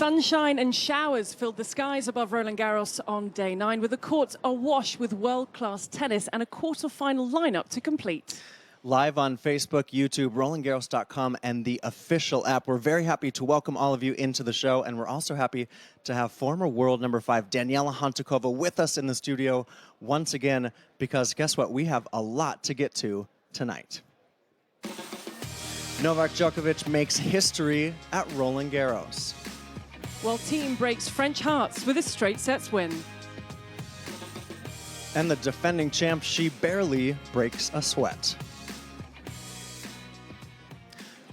Sunshine and showers filled the skies above Roland-Garros on day 9, with the courts awash with world-class tennis and a quarter-final lineup to complete. Live on Facebook, YouTube, RolandGarros.com, and the official app. We're very happy to welcome all of you into the show, and we're also happy to have former world number 5 Daniela Hantuchova with us in the studio once again, because guess what? We have a lot to get to tonight. Novak Djokovic makes history at Roland-Garros. While Team breaks French hearts with a straight sets win. And the defending champ, she barely breaks a sweat.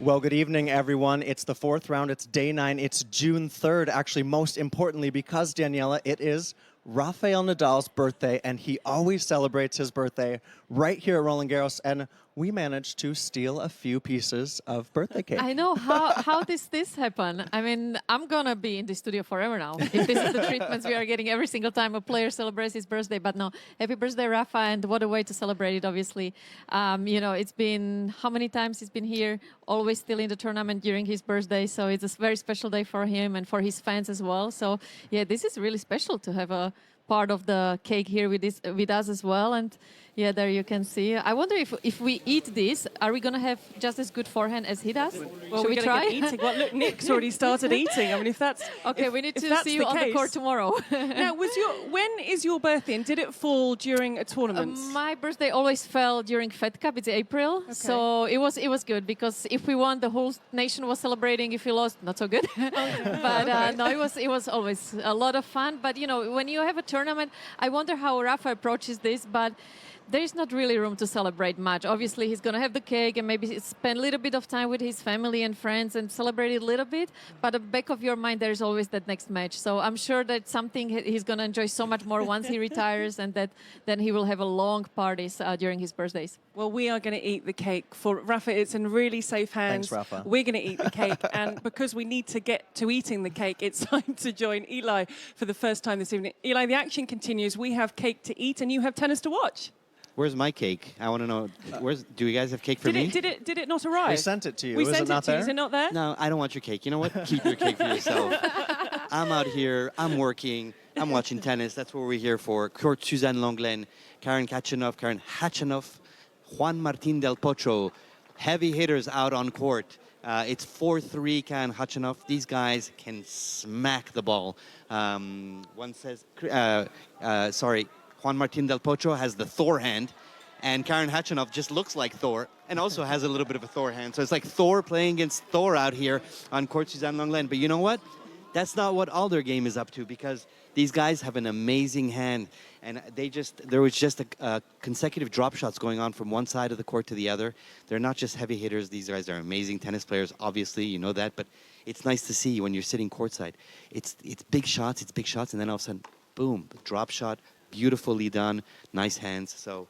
Well, good evening, everyone. It's the 4th round. It's day 9. It's June 3rd, actually, most importantly, because, Daniela, it is Rafael Nadal's birthday, and he always celebrates his birthday right here at Roland-Garros, and we managed to steal a few pieces of birthday cake. I know. How does this happen? I mean, I'm going to be in the studio forever now. If this is the treatments we are getting every single time a player celebrates his birthday. But no, happy birthday, Rafa, and what a way to celebrate it, obviously. You know, it's been, how many times he's been here? Always still in the tournament during his birthday. So it's a very special day for him and for his fans as well. So, yeah, this is really special to have a part of the cake here with us as well. And yeah, there you can see. I wonder if we eat this, are we going to have just as good forehand as he does? Well, Should we try? Eating. Well, look, Nick's already started eating. I mean, if that's okay, we need to see you on the court tomorrow. Now, when is your birthday, and did it fall during a tournament? My birthday always fell during Fed Cup. It's April, okay. So it was good, because if we won, the whole nation was celebrating. If we lost, not so good. But no, it was always a lot of fun. But you know, when you have a tournament, I wonder how Rafa approaches this, but there's not really room to celebrate much. Obviously, he's going to have the cake and maybe spend a little bit of time with his family and friends and celebrate it a little bit. But at the back of your mind, there's always that next match. So I'm sure that's something he's going to enjoy so much more once he retires, and that then he will have a long parties during his birthdays. Well, we are going to eat the cake for Rafa. It's in really safe hands. Thanks, Rafa. We're going to eat the cake. And because we need to get to eating the cake, it's time to join Eli for the first time this evening. Eli, the action continues. We have cake to eat, and you have tennis to watch. Where's my cake? I want to know. Do you guys have cake for me? Did it not arrive? We sent it to you. We Is sent it not there? Is it not there? No, I don't want your cake. You know what? Keep your cake for yourself. I'm out here. I'm working. I'm watching tennis. That's what we're here for. Court Suzanne Lenglen, Karen Khachanov, Juan Martín del Potro. Heavy hitters out on court. It's 4-3 Karen Khachanov. These guys can smack the ball. One says, sorry. Juan Martín del Potro has the Thor hand, and Karen Khachanov just looks like Thor and also has a little bit of a Thor hand. So it's like Thor playing against Thor out here on Court Suzanne Lenglen. But you know what? That's not what all their game is up to, because these guys have an amazing hand, and there was just a consecutive drop shots going on from one side of the court to the other. They're not just heavy hitters. These guys are amazing tennis players, obviously, you know that, but it's nice to see when you're sitting courtside. It's big shots, and then all of a sudden, boom, drop shot. Beautifully done, nice hands. So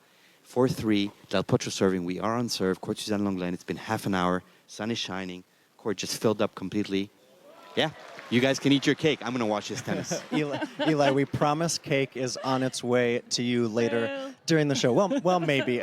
4-3, Del Potro serving. We are on serve. Court Suzanne Lenglen. It's been half an hour. Sun is shining. Court just filled up completely. Yeah, you guys can eat your cake. I'm going to watch this tennis. Eli, we promise cake is on its way to you later during the show. Well, maybe.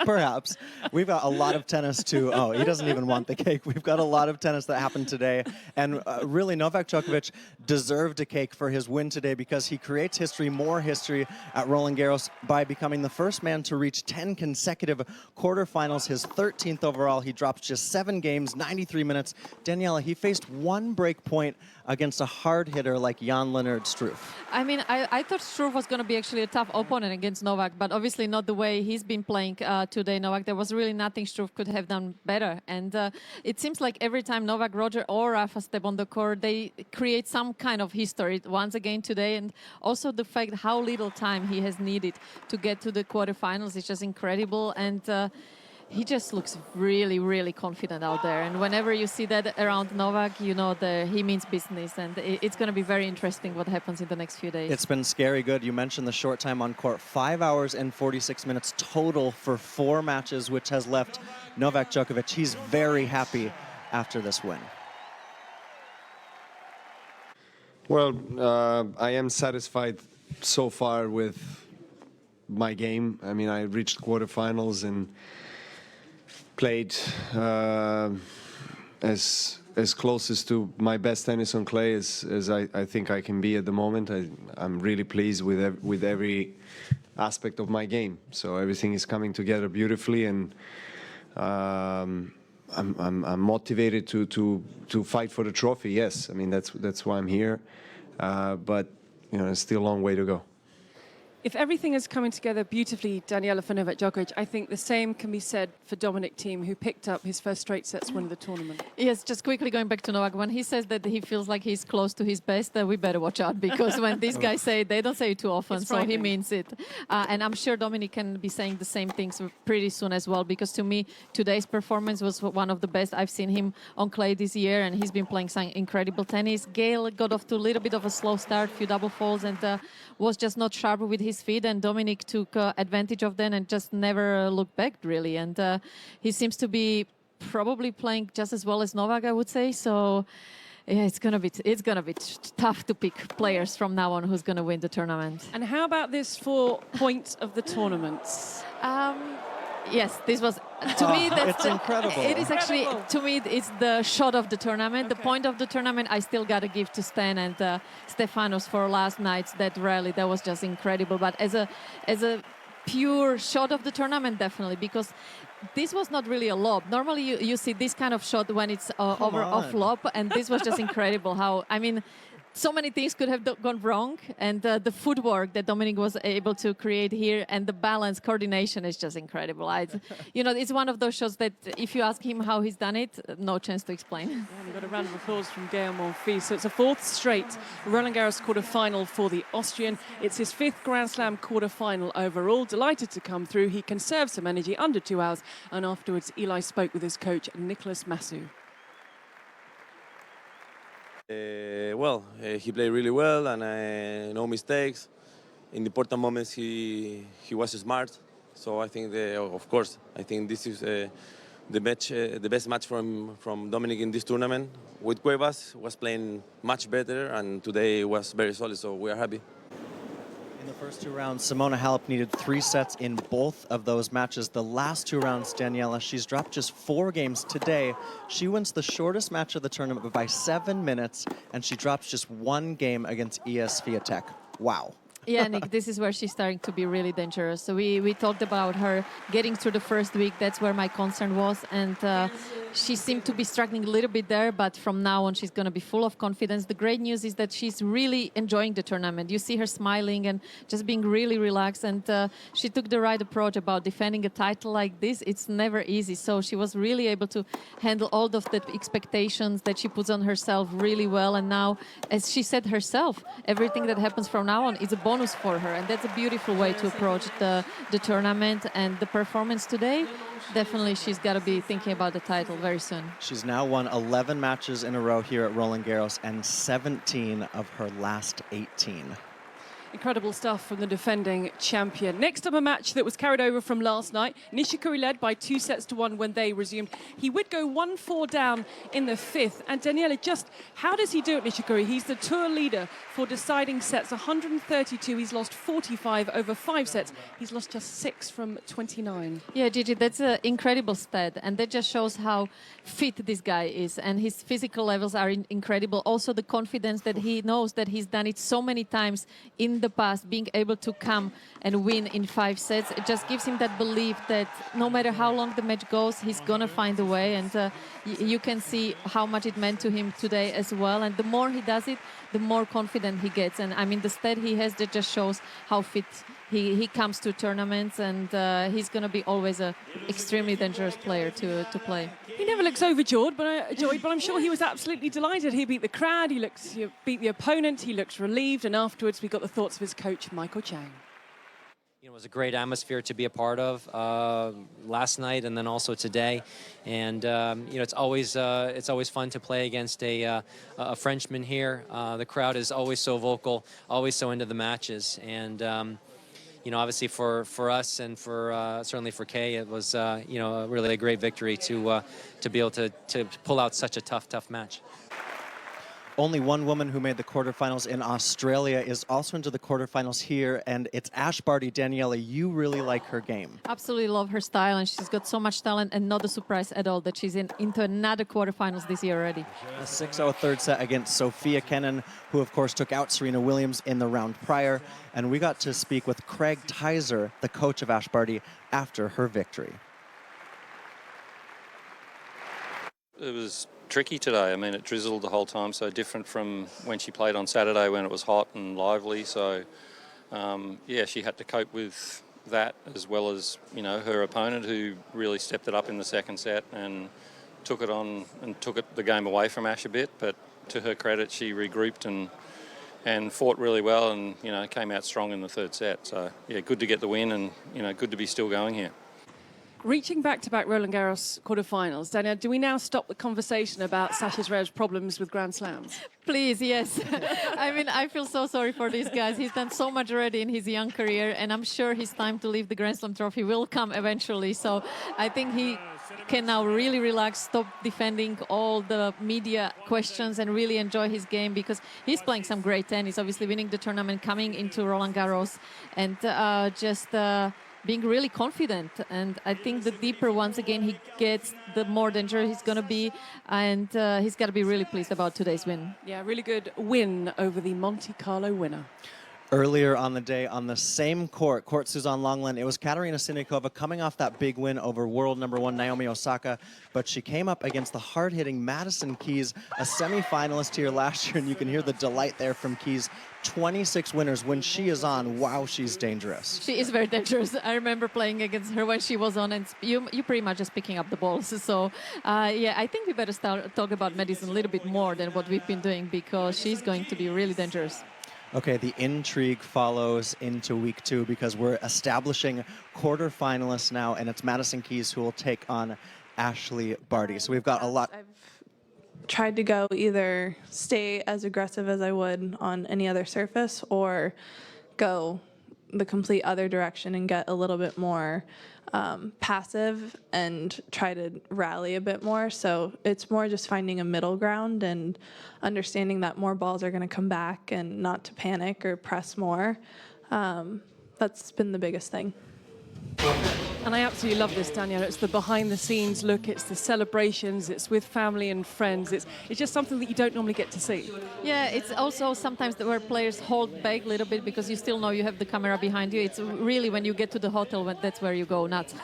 Perhaps. We've got a lot of tennis to... Oh, he doesn't even want the cake. We've got a lot of tennis that happened today. And really, Novak Djokovic deserved a cake for his win today, because he creates history, more history at Roland-Garros, by becoming the first man to reach 10 consecutive quarterfinals. His 13th overall. He dropped just 7 games, 93 minutes. Daniela, he faced one break point against a hard hitter like Jan-Lennard Struff. I mean, I thought Struff was going to be actually a tough opponent against Novak, but obviously not the way he's been playing today, Novak. There was really nothing Struff could have done better. And it seems like every time Novak, Roger, or Rafa step on the court, they create some kind of history once again today. And also the fact how little time he has needed to get to the quarterfinals is just incredible. And he just looks really, really confident out there. And whenever you see that around Novak, you know that he means business. And it's going to be very interesting what happens in the next few days. It's been scary good. You mentioned the short time on court. 5 hours and 46 minutes total for 4 matches, which has left Novak Djokovic. He's very happy after this win. Well, I am satisfied so far with my game. I mean, I reached quarterfinals and played as closest to my best tennis on clay as I think I can be at the moment. I'm really pleased with every aspect of my game. So everything is coming together beautifully, and I'm motivated to fight for the trophy. Yes, I mean that's why I'm here. But you know, there's still a long way to go. If everything is coming together beautifully, Daniela, for Novak Djokovic, I think the same can be said for Dominic Thiem, who picked up his first straight sets win of the tournament. Yes, just quickly going back to Novak, when he says that he feels like he's close to his best, we better watch out, because when these guys say it, they don't say it too often, so he means it. And I'm sure Dominic can be saying the same things pretty soon as well, because to me, today's performance was one of the best. I've seen him on clay this year, and he's been playing some incredible tennis. Gael got off to a little bit of a slow start, few double faults, and was just not sharp with his feet, and Dominic took advantage of that and just never looked back, really. And he seems to be probably playing just as well as Novak, I would say. So yeah, it's gonna be tough to pick players from now on who's gonna win the tournament. And how about this for point of the tournament? Yes, this was, to me, that's incredible. It is actually, to me, it's the shot of the tournament. Okay. The point of the tournament, I still got to give to Stan and Stefanos for last night's that rally. That was just incredible. But as a pure shot of the tournament, definitely, because this was not really a lob. Normally, you see this kind of shot when it's off lob, and this was just incredible. How, I mean, so many things could have gone wrong, and the footwork that Dominic was able to create here, and the balance, coordination is just incredible. You know, it's one of those shots that if you ask him how he's done it, no chance to explain. Yeah, we got a round of applause from Gael Monfils. So it's a fourth straight Roland-Garros quarter-final for the Austrian. It's his fifth Grand Slam quarter-final overall. Delighted to come through. He conserved some energy under 2 hours, and afterwards Eli spoke with his coach, Nicolas Massou. He played really well, and no mistakes. In the important moments, he was smart. So I think, of course, I think this is the best match from Dominic in this tournament. With Cuevas, was playing much better, and today was very solid. So we are happy. In the first 2 rounds, Simona Halep needed 3 sets in both of those matches. The last 2 rounds, Daniela, she's dropped just 4 games today. She wins the shortest match of the tournament by 7 minutes, and she drops just 1 game against ES Swiatek. Wow. Yeah, Nick, this is where she's starting to be really dangerous. So we talked about her getting through the first week. That's where my concern was. And she seemed to be struggling a little bit there, but from now on, she's going to be full of confidence. The great news is that she's really enjoying the tournament. You see her smiling and just being really relaxed. And she took the right approach about defending a title like this. It's never easy. So she was really able to handle all of the expectations that she puts on herself really well. And now, as she said herself, everything that happens from now on is a bonus for her, and that's a beautiful way to approach the tournament. And the performance today, definitely she's got to be thinking about the title very soon. She's now won 11 matches in a row here at Roland-Garros and 17 of her last 18. Incredible stuff from the defending champion. Next up, a match that was carried over from last night. Nishikori led by 2-1 when they resumed. He would go 1-4 down in the 5th. And Daniela, just how does he do it, Nishikori? He's the tour leader for deciding sets, 132. He's lost 45 over 5 sets. He's lost just 6 from 29. Yeah, Gigi, that's an incredible stat. And that just shows how fit this guy is. And his physical levels are incredible. Also, the confidence that he knows that he's done it so many times in the past, being able to come and win in 5 sets. It just gives him that belief that no matter how long the match goes, he's gonna find a way. And you can see how much it meant to him today as well. And the more he does it, the more confident he gets. And I mean, the stat he has that just shows how fit he comes to tournaments, and he's going to be always an extremely dangerous player to play. He never looks overjoyed, but I'm sure he was absolutely delighted. He beat the crowd, he beat the opponent, he looks relieved, and afterwards we got the thoughts of his coach, Michael Chang. You know, it was a great atmosphere to be a part of last night and then also today. And you know, it's always fun to play against a Frenchman here. The crowd is always so vocal, always so into the matches. And you know, obviously for us and for certainly for Kay, it was you know, really a great victory to be able to pull out such a tough match. only one woman who made the quarterfinals in Australia is also into the quarterfinals here, and it's Ash Barty. Daniela, you really like her game. Absolutely love her style, and she's got so much talent, and not a surprise at all that she's into another quarterfinals this year already. A 6-0 third set against Sophia Kenin, who of course took out Serena Williams in the round prior. And we got to speak with Craig Tyser, the coach of Ash Barty, after her victory. It was tricky today. I mean, it drizzled the whole time, so different from when she played on Saturday when it was hot and lively. So, yeah, she had to cope with that as well as, you know, her opponent who really stepped it up in the second set and took it on and took the game away from Ash a bit. But to her credit, she regrouped and fought really well and, you know, came out strong in the third set. So, yeah, good to get the win and, you know, good to be still going here. Reaching back-to-back Roland-Garros quarterfinals, Daniel, do we now stop the conversation about Sasha Zverev's problems with Grand Slams? Please, yes. I mean, I feel so sorry for these guys. He's done so much already in his young career, and I'm sure his time to leave the Grand Slam trophy will come eventually. So I think he can now really relax, stop defending all the media questions, and really enjoy his game, because he's playing some great tennis, obviously winning the tournament, coming into Roland-Garros, and being really confident. And I think the deeper, once again, he gets, the more dangerous he's going to be. And he's got to be really pleased about today's win. Yeah, really good win over the Monte Carlo winner. Earlier on the day, on the same court, Court Suzanne Lenglen, it was Katerina Siniakova coming off that big win over world number 1 Naomi Osaka, but she came up against the hard-hitting Madison Keys, a semi-finalist here last year, and you can hear the delight there from Keys. 26 winners. When she is on, wow, she's dangerous. She is very dangerous. I remember playing against her when she was on, and you pretty much just picking up the balls. So, yeah, I think we better talk about Madison a little bit more than what we've been doing, because she's going to be really dangerous. Okay, the intrigue follows into week 2 because we're establishing quarterfinalists now, and it's Madison Keys who will take on Ashley Barty. So we've got a lot. I've tried to go either stay as aggressive as I would on any other surface or go the complete other direction and get a little bit more passive and try to rally a bit more. So it's more just finding a middle ground and understanding that more balls are going to come back and not to panic or press more. That's been the biggest thing. And I absolutely love this, Daniela. It's the behind-the-scenes look. It's the celebrations. It's with family and friends. It's just something that you don't normally get to see. Yeah, it's also sometimes where players hold back a little bit because you still know you have the camera behind you. It's really when you get to the hotel, that's where you go nuts.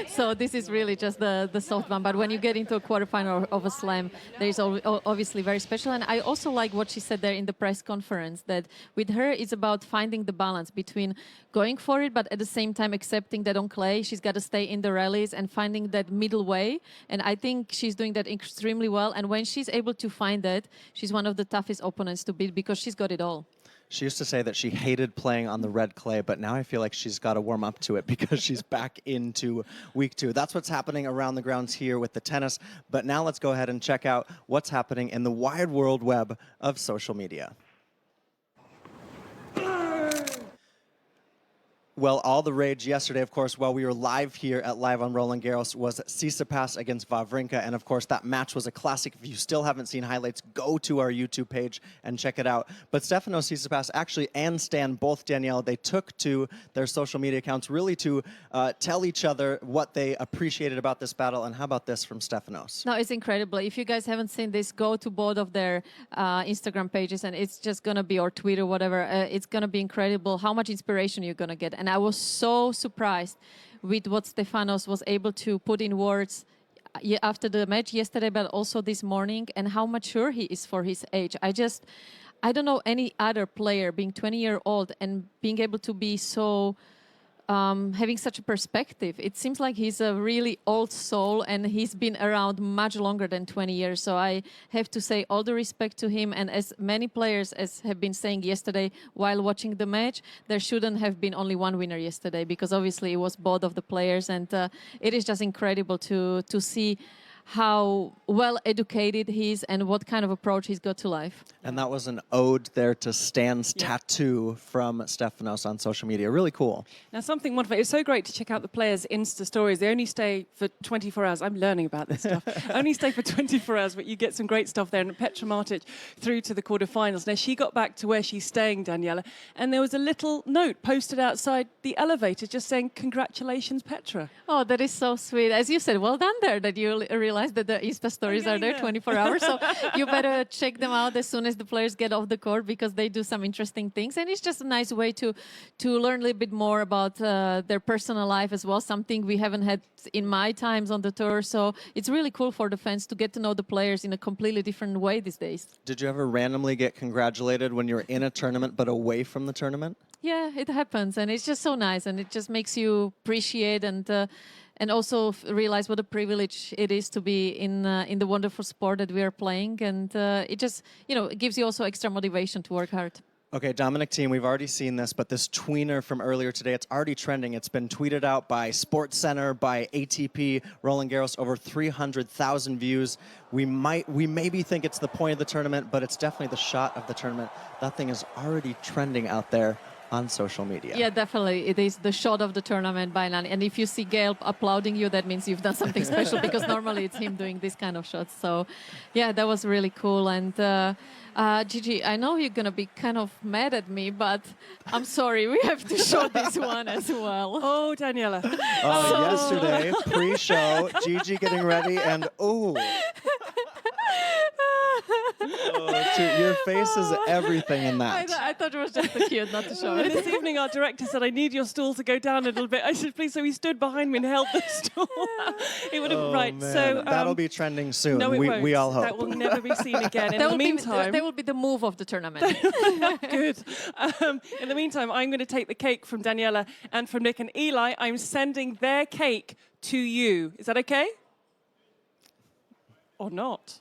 So this is really just the soft one. But when you get into a quarterfinal of a slam, there is obviously very special. And I also like what she said there in the press conference, that with her, it's about finding the balance between going for it, but at the same time accepting that on clay, she's got to stay in the rallies and finding that middle way. And I think she's doing that extremely well. And when she's able to find that, she's one of the toughest opponents to beat because she's got it all. She used to say that she hated playing on the red clay, but now I feel like she's got to warm up to it because she's back into week 2. That's what's happening around the grounds here with the tennis. But now let's go ahead and check out what's happening in the wide world web of social media. Well, all the rage yesterday, of course, while we were live here at Live on Roland-Garros, was Tsitsipas against Wawrinka. And, of course, that match was a classic. If you still haven't seen highlights, go to our YouTube page and check it out. But Stefanos Tsitsipas actually and Stan, both Danielle, they took to their social media accounts really to tell each other what they appreciated about this battle. And how about this from Stefanos? No, it's incredible. If you guys haven't seen this, go to both of their Instagram pages, and it's just going to be, or Twitter, whatever. It's going to be incredible how much inspiration you're going to get. And I was so surprised with what Stefanos was able to put in words after the match yesterday, but also this morning, and how mature he is for his age. I don't know any other player being 20-year-old and being able to be so having such a perspective. It seems like he's a really old soul, and he's been around much longer than 20 years. So I have to say all the respect to him. And as many players as have been saying yesterday while watching the match, there shouldn't have been only one winner yesterday, because obviously it was both of the players. And it is just incredible to see how well educated he is and what kind of approach he's got to life. And that was an ode there to Stan's tattoo from Stefanos on social media. Really cool. Now, something wonderful. It's so great to check out the players' Insta stories. They only stay for 24 hours. I'm learning about this stuff. Only stay for 24 hours, but you get some great stuff there. And Petra Martic through to the quarterfinals. Now, she got back to where she's staying, Daniela, and there was a little note posted outside the elevator just saying, "Congratulations, Petra." Oh, that is so sweet. As you said, well done there that you realized that the Insta stories are there 24 hours. So you better check them out as soon as the players get off the court, because they do some interesting things. And it's just a nice way to learn a little bit more about their personal life as well, something we haven't had in my times on the tour. So it's really cool for the fans to get to know the players in a completely different way these days. Did you ever randomly get congratulated when you were in a tournament but away from the tournament? Yeah, it happens, and it's just so nice, and it just makes you appreciate and also realize what a privilege it is to be in the wonderful sport that we are playing, and it just it gives you also extra motivation to work hard. Okay, Dominic team, we've already seen this, but this tweener from earlier today, it's already trending. It's been tweeted out by SportsCenter, by ATP, Roland-Garros, over 300,000 views. We maybe think it's the point of the tournament, but it's definitely the shot of the tournament. That thing is already trending out there on social media. Yeah, definitely. It is the shot of the tournament by Nani. And if you see Gail applauding you, that means you've done something special, because normally it's him doing this kind of shots. So, yeah, that was really cool. And Gigi, I know you're going to be kind of mad at me, but I'm sorry, we have to show this one as well. Oh, Daniela. Yesterday, pre-show, Gigi getting ready, and your face is everything in that. I thought it was just cute not to show And it. this evening, our director said, "I need your stool to go down a little bit." I said, "Please." So he stood behind me and held the stool. It would have right. Man. So that'll be trending soon. No, it won't. We all hope. That will never be seen again. In the meantime, that will be the move of the tournament. good. In the meantime, I'm going to take the cake from Daniela and from Nick and Eli. I'm sending their cake to you. Is that okay? Or not?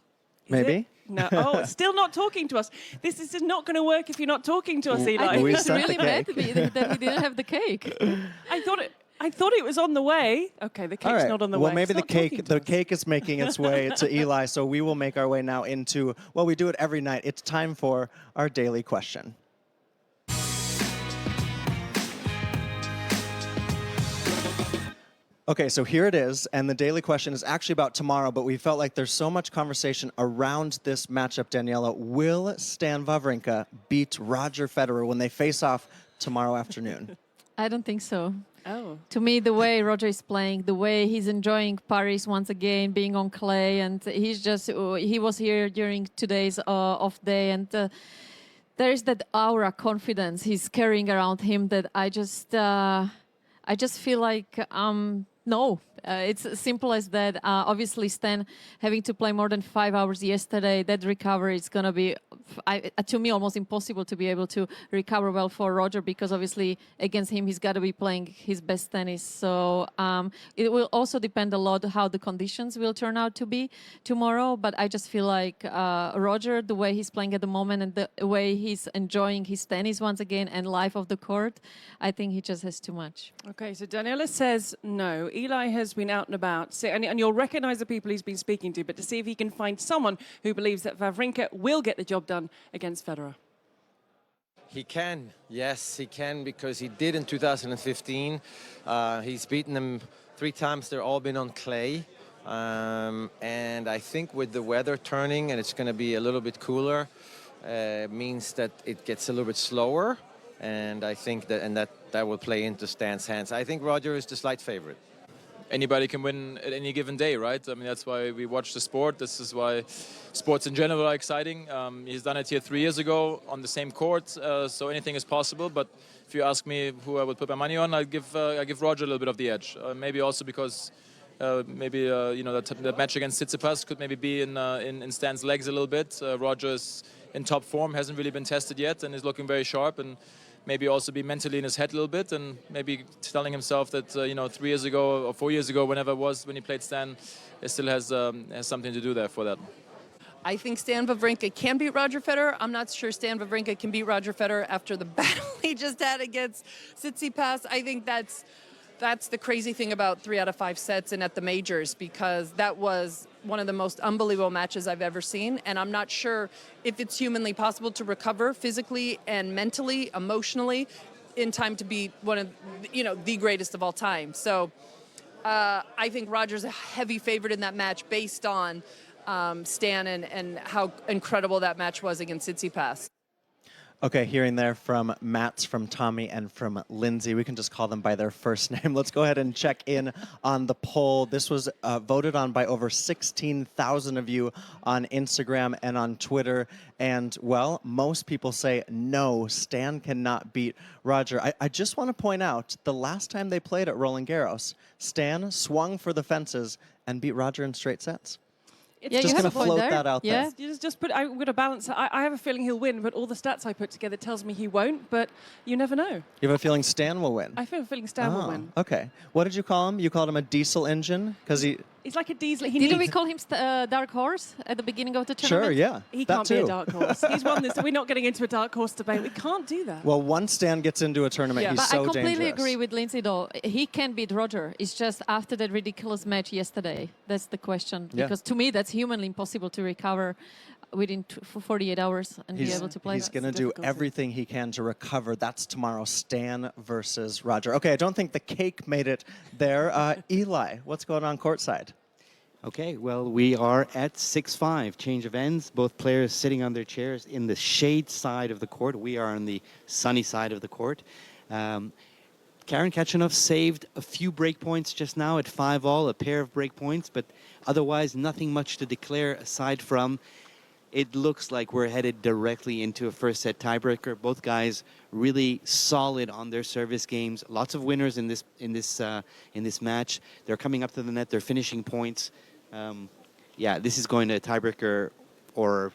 Maybe. No. Oh, it's still not talking to us. This is not going to work if you're not talking to us, Eli. I think We he's sent really the mad cake. that we didn't have the cake. I thought it was on the way. Okay, the cake's All right. not on the way. Well, maybe It's the not talking to us. cake is making its way to Eli, so we will make our way now into, well, we do it every night. It's time for our daily question. Okay, so here it is, and the daily question is actually about tomorrow, but we felt like there's so much conversation around this matchup, Daniela. Will Stan Wawrinka beat Roger Federer when they face off tomorrow afternoon? I don't think so. Oh. To me, the way Roger is playing, the way he's enjoying Paris once again, being on clay, and he was here during today's off day, and there is that aura confidence he's carrying around him that I just feel like no. It's as simple as that. Obviously, Stan having to play more than 5 hours yesterday, that recovery is going to be, to me, almost impossible to be able to recover well for Roger, because obviously against him, he's got to be playing his best tennis. So it will also depend a lot how the conditions will turn out to be tomorrow. But I just feel like Roger, the way he's playing at the moment and the way he's enjoying his tennis once again and life of the court, I think he just has too much. Okay, so Daniela says no. Eli has been out and about, and you'll recognize the people he's been speaking to, but to see if he can find someone who believes that Wawrinka will get the job done against Federer. He can, yes, he can, because he did in 2015. He's beaten them 3 times. They've all been on clay. And I think with the weather turning and it's going to be a little bit cooler, means that it gets a little bit slower. And I think that will play into Stan's hands. I think Roger is the slight favorite. Anybody can win at any given day, right? I mean, that's why we watch the sport. This is why sports in general are exciting. He's done it here 3 years ago on the same court, so anything is possible. But if you ask me who I would put my money on, I give Roger a little bit of the edge. Maybe also because that match against Tsitsipas could maybe be in Stan's legs a little bit. Roger is in top form, hasn't really been tested yet, and is looking very sharp. And maybe also be mentally in his head a little bit, and maybe telling himself that 3 years ago or 4 years ago, whenever it was when he played Stan, it still has something to do there for that. I think Stan Wawrinka can beat Roger Federer. I'm not sure Stan Wawrinka can beat Roger Federer after the battle he just had against Tsitsipas. I think that's That's the crazy thing about 3 out of 5 sets and at the majors, because that was one of the most unbelievable matches I've ever seen. And I'm not sure if it's humanly possible to recover physically and mentally, emotionally, in time to be one of, the greatest of all time. So I think Roger's a heavy favorite in that match based on Stan and how incredible that match was against Tsitsipas. Okay, hearing there from Mats, from Tommy, and from Lindsay. We can just call them by their first name. Let's go ahead and check in on the poll. This was voted on by over 16,000 of you on Instagram and on Twitter. And, well, most people say, no, Stan cannot beat Roger. I just want to point out, the last time they played at Roland-Garros, Stan swung for the fences and beat Roger in straight sets. It's just going to float that out there. Just put. I'm going to balance. I have a feeling he'll win, but all the stats I put together tells me he won't. But you never know. You have a feeling Stan will win? I have a feeling Stan will win. Okay. What did you call him? You called him a diesel engine because He's like a diesel. Didn't we call him Dark Horse at the beginning of the tournament? Sure, yeah. He that can't too. be a dark horse. He's won this. We're not getting into a dark horse debate. We can't do that. Well, once Stan gets into a tournament, he's but so I completely dangerous. agree with Lindsay, though. He can beat Roger. It's just after that ridiculous match yesterday. That's the question. Yeah. Because to me, that's humanly impossible to recover within 48 hours and be able to play. He's going to do everything he can to recover. That's tomorrow, Stan versus Roger. Okay, I don't think the cake made it there. Eli, what's going on courtside? Okay, well, we are at 6-5, change of ends. Both players sitting on their chairs in the shade side of the court. We are on the sunny side of the court. Karen Khachanov saved a few break points just now at 5-all, a pair of break points, but otherwise nothing much to declare aside from it looks like we're headed directly into a first set tiebreaker. Both guys really solid on their service games. Lots of winners in this match. They're coming up to the net. They're finishing points. Yeah, this is going to a tiebreaker, or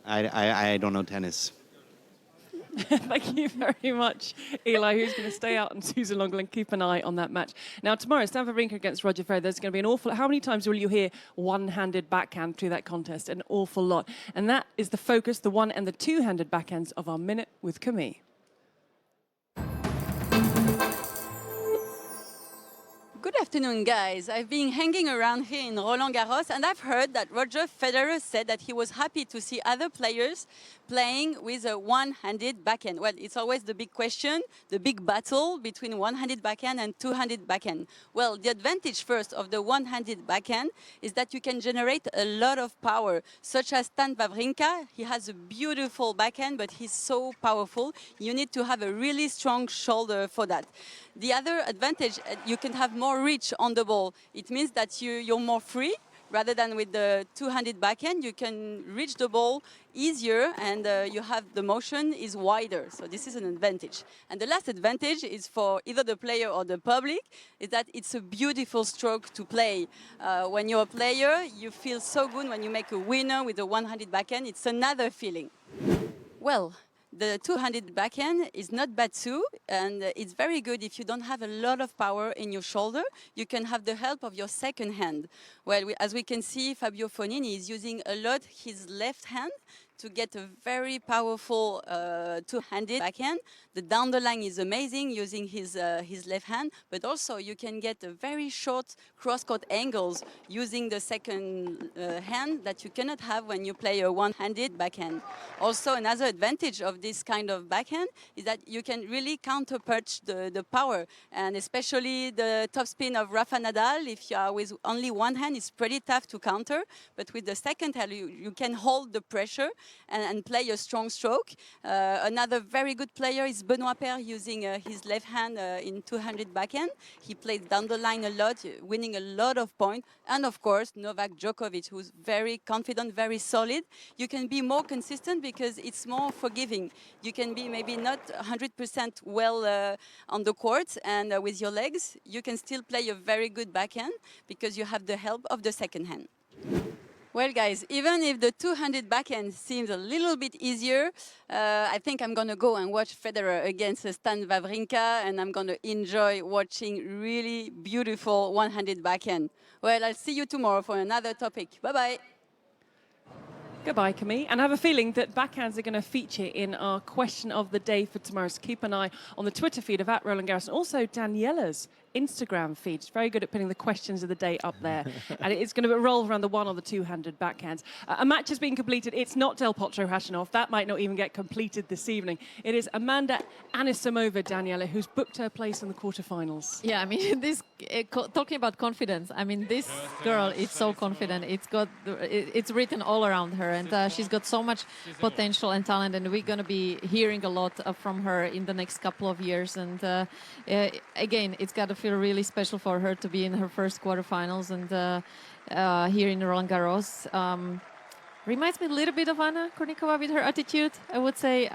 I don't know tennis. Thank you very much, Eli, who's going to stay out, and Susan Longland. Keep an eye on that match. Now, tomorrow, Stan Wawrinka against Roger Federer. There's going to be an awful... How many times will you hear one-handed backhand through that contest? An awful lot. And that is the focus, the one- and the two-handed backhands of our Minute with Camille. Good afternoon, guys. I've been hanging around here in Roland-Garros, and I've heard that Roger Federer said that he was happy to see other players playing with a one-handed backhand. Well, it's always the big question, the big battle between one-handed backhand and two-handed backhand. Well, the advantage first of the one-handed backhand is that you can generate a lot of power, such as Stan Wawrinka. He has a beautiful backhand, but he's so powerful. You need to have a really strong shoulder for that. The other advantage, you can have more reach on the ball. It means that you're more free. Rather than with the two-handed backhand, you can reach the ball easier, and you have the motion is wider. So this is an advantage. And the last advantage is for either the player or the public, is that it's a beautiful stroke to play. When you're a player, you feel so good when you make a winner with a one-handed backhand. It's another feeling. Well, the two-handed backhand is not bad too, and it's very good if you don't have a lot of power in your shoulder. You can have the help of your second hand. Well, as we can see, Fabio Fognini is using a lot his left hand to get a very powerful two-handed backhand. The down the line is amazing using his left hand, but also you can get a very short cross-court angles using the second hand that you cannot have when you play a one-handed backhand. Also, another advantage of this kind of backhand is that you can really counterpunch the power, and especially the topspin of Rafa Nadal. If you are with only one hand, it's pretty tough to counter, but with the second hand, you can hold the pressure and play a strong stroke. Another very good player is Benoit Paire using his left hand in two-handed backhand. He plays down the line a lot, winning a lot of points. And of course, Novak Djokovic, who's very confident, very solid. You can be more consistent because it's more forgiving. You can be maybe not 100% well on the court, and with your legs, you can still play a very good backhand because you have the help of the second hand. Well, guys, even if the two-handed backhand seems a little bit easier, I think I'm going to go and watch Federer against Stan Wawrinka, and I'm going to enjoy watching really beautiful one-handed backhand. Well, I'll see you tomorrow for another topic. Bye-bye. Goodbye, Camille. And I have a feeling that backhands are going to feature in our question of the day for tomorrow. So keep an eye on the Twitter feed of @Roland-Garros, and also Daniela's Instagram feed. She's very good at putting the questions of the day up there. And it's going to revolve around the one or the two-handed backhands. A match has been completed. It's not Del Potro Hashanov. That might not even get completed this evening. It is Amanda Anisimova, Daniela, who's booked her place in the quarterfinals. Yeah, I mean, talking about confidence, I mean, this girl is so confident. It's written all around her, and she's got so much potential and talent, and we're going to be hearing a lot from her in the next couple of years. And again, it's got to feel really special for her to be in her first quarterfinals and here in Roland-Garros. Reminds me a little bit of Anna Kournikova with her attitude, I would say.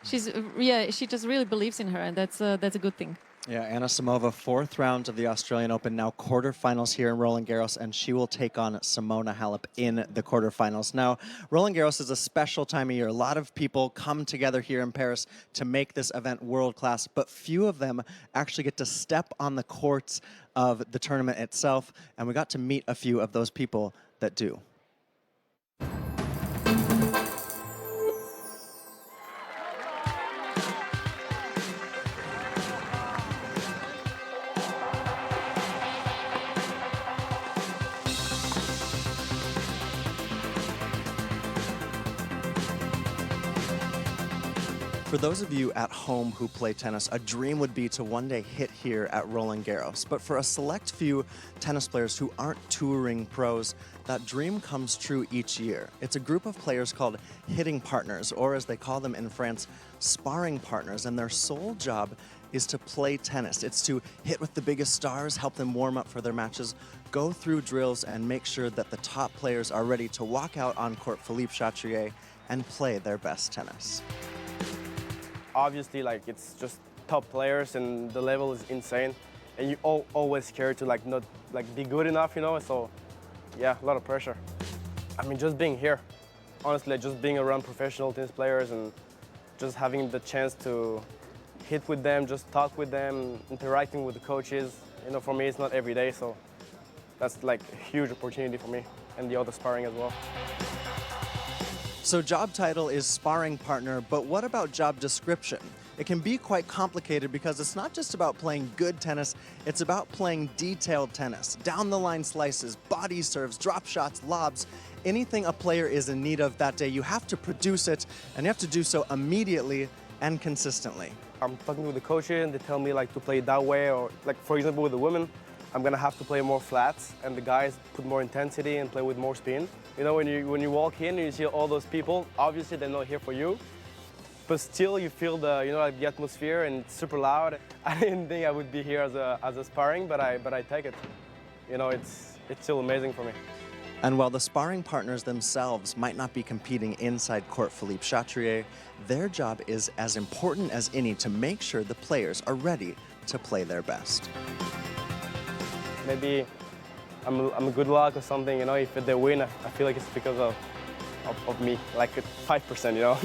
She just really believes in her, and that's a good thing. Yeah, Anisimova, fourth round of the Australian Open, now quarterfinals here in Roland-Garros, and she will take on Simona Halep in the quarterfinals. Now, Roland-Garros is a special time of year. A lot of people come together here in Paris to make this event world-class, but few of them actually get to step on the courts of the tournament itself, and we got to meet a few of those people that do. For those of you at home who play tennis, a dream would be to one day hit here at Roland-Garros. But for a select few tennis players who aren't touring pros, that dream comes true each year. It's a group of players called hitting partners, or as they call them in France, sparring partners, and their sole job is to play tennis. It's to hit with the biggest stars, help them warm up for their matches, go through drills, and make sure that the top players are ready to walk out on court Philippe Chatrier and play their best tennis. Obviously, like, it's just top players and the level is insane, and you always scared to not be good enough, you know. So yeah, a lot of pressure. I mean, just being here, honestly, just being around professional tennis players and just having the chance to hit with them, just talk with them, interacting with the coaches, you know, for me it's not every day, so that's like a huge opportunity for me, and the other sparring as well. So job title is sparring partner, but what about job description? It can be quite complicated because it's not just about playing good tennis, it's about playing detailed tennis. Down the line slices, body serves, drop shots, lobs, anything a player is in need of that day, you have to produce it, and you have to do so immediately and consistently. I'm talking with the coaches and they tell me to play that way, or for example with the women, I'm gonna have to play more flats, and the guys put more intensity and play with more spin. You know, when you walk in and you see all those people, obviously they're not here for you, but still you feel the the atmosphere, and it's super loud. I didn't think I would be here as a sparring, but I take it. You know, it's still amazing for me. And while the sparring partners themselves might not be competing inside court Philippe Chatrier, their job is as important as any to make sure the players are ready to play their best. Maybe I'm a good luck or something, you know. If they win, I feel like it's because of me, like 5%, you know.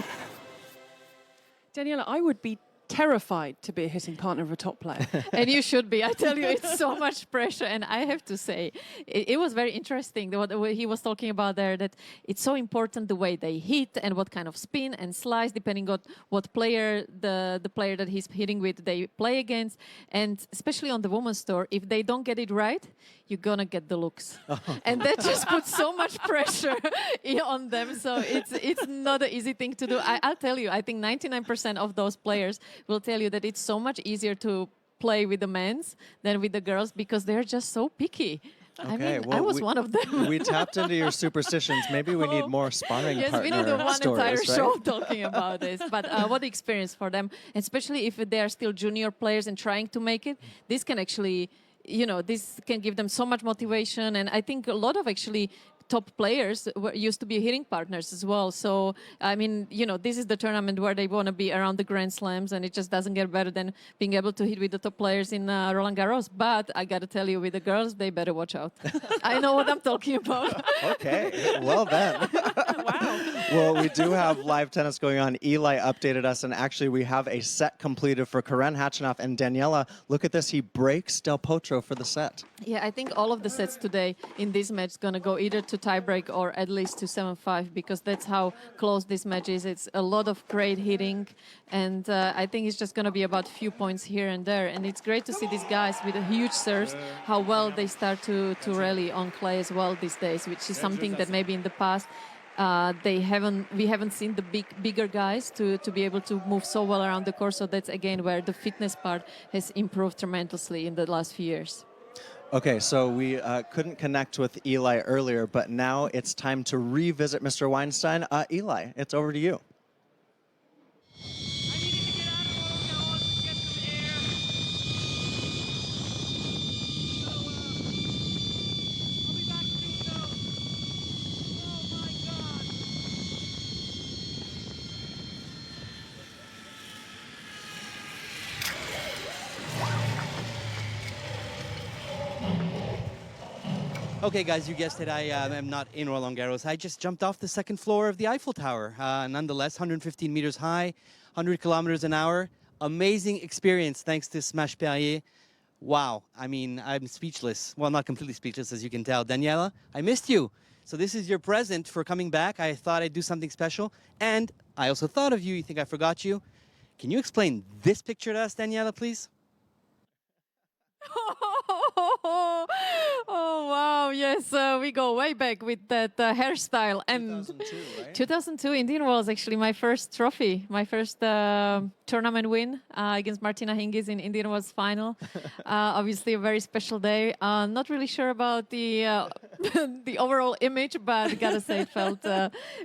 Daniela, I would be terrified to be a hitting partner of a top player. And you should be. I tell you, it's so much pressure. And I have to say, it was very interesting what he was talking about there, that it's so important the way they hit and what kind of spin and slice, depending on what player, the player that he's hitting with, they play against. And especially on the women's tour, if they don't get it right, you're going to get the looks. And that just puts so much pressure on them. So it's not an easy thing to do. I'll tell you, I think 99% of those players will tell you that it's so much easier to play with the men's than with the girls because they're just so picky. Okay, I mean, well, I was one of them. We tapped into your superstitions. Maybe we need more sparring yes, partner we need one stories, entire right? show talking about this. But what the experience for them, especially if they are still junior players and trying to make it, this can actually, this can give them so much motivation. And I think a lot of actually top players used to be hitting partners as well. So, I mean, this is the tournament where they want to be around the Grand Slams, and it just doesn't get better than being able to hit with the top players in Roland-Garros. But I got to tell you, with the girls, they better watch out. I know what I'm talking about. Okay, well then. Wow. Well, we do have live tennis going on. Eli updated us, and actually we have a set completed for Karen Khachanov and Daniela. Look at this. He breaks Del Potro for the set. Yeah, I think all of the sets today in this match is going to go either to tiebreak or at least to 7-5, because that's how close this match is. It's a lot of great hitting, and I think it's just going to be about a few points here and there. And it's great to see these guys with a huge serves, how well they start to rally on clay as well these days, which is something that maybe in the past we haven't seen the bigger guys to be able to move so well around the court. So that's again where the fitness part has improved tremendously in the last few years. Okay, so we couldn't connect with Eli earlier, but now it's time to revisit Mr. Weinstein. Eli, it's over to you. Okay, guys, you guessed it. I am not in Roland-Garros. I just jumped off the second floor of the Eiffel Tower. Nonetheless, 115 meters high, 100 kilometers an hour. Amazing experience, thanks to Smash Perrier. Wow. I mean, I'm speechless. Well, not completely speechless, as you can tell. Daniela, I missed you. So this is your present for coming back. I thought I'd do something special. And I also thought of you. You think I forgot you? Can you explain this picture to us, Daniela, please? Oh wow, yes, we go way back with that hairstyle. And 2002, right? 2002 Indian was actually my first trophy, my first tournament win against Martina Hingis in Indian Wells final. Obviously a very special day. Not really sure about the the overall image, but gotta say it felt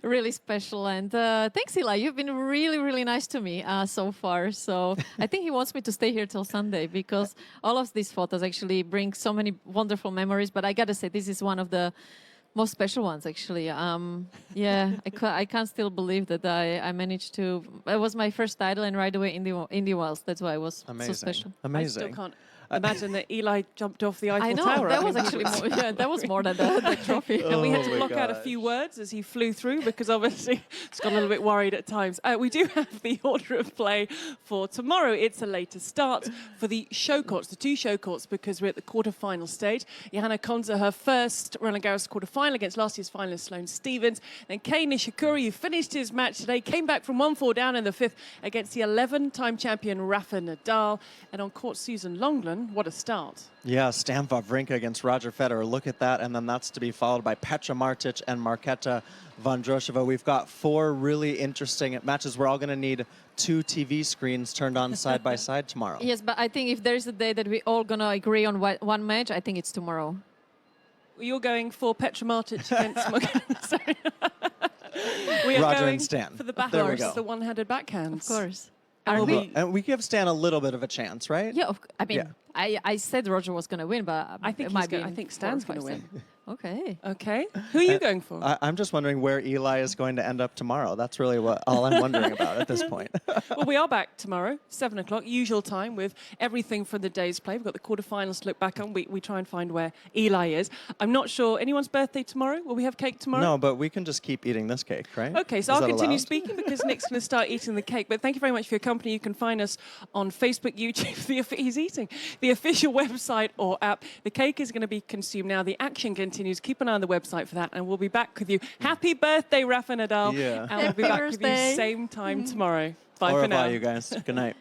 really special. And thanks, Eli. You've been really, really nice to me so far. So I think he wants me to stay here till Sunday, because all of these photos actually bring so many wonderful memories. But I gotta say, this is one of the most special ones, actually. Yeah, I can't still believe that I managed to. It was my first title, and right away Indy Wells. That's why it was so special. Amazing. I still can't imagine that Eli jumped off the Eiffel I know, Tower. that was actually more, yeah, that was more than the trophy. And we had to block out a few words as he flew through, because obviously he's got a little bit worried at times. We do have the order of play for tomorrow. It's a later start for the show courts, the two show courts, because we're at the quarterfinal stage. Johanna Konza, her first Roland-Garros quarterfinal against last year's finalist Sloane Stephens. Then Kei Nishikori, who finished his match today, came back from 1-4 down in the fifth against the 11-time champion Rafa Nadal. And on court, Susan Longland. What a start. Yeah, Stan Wawrinka against Roger Federer. Look at that. And then that's to be followed by Petra Martic and Marketa Vondrousova. We've got four really interesting matches. We're all going to need 2 TV screens turned on side by side tomorrow. Yes, but I think if there's a day that we're all going to agree on one match, I think it's tomorrow. You're going for Petra Martic against Marketa. Sorry. We are Roger going and Stan. for the There we backhands, go. the one-handed backhands. Of course. And we give Stan a little bit of a chance, right? Yeah, I mean, I said Roger was going to win, but I think I think Stan's going to win. Okay. Okay. Who are you going for? I'm just wondering where Eli is going to end up tomorrow. That's really all I'm wondering about at this point. Well, we are back tomorrow, 7 o'clock, usual time, with everything from the day's play. We've got the quarterfinals to look back on. We try and find where Eli is. I'm not sure. Anyone's birthday tomorrow? Will we have cake tomorrow? No, but we can just keep eating this cake, right? Okay, so I'll continue speaking, because Nick's going to start eating the cake. But thank you very much for your company. You can find us on Facebook, YouTube, he's eating, the official website or app. The cake is going to be consumed now. The action continues. Keep an eye on the website for that, and we'll be back with you. Happy birthday, Rafa Nadal. Yeah. And we'll be back with you same time tomorrow. Bye for now. Bye, you guys. Good night.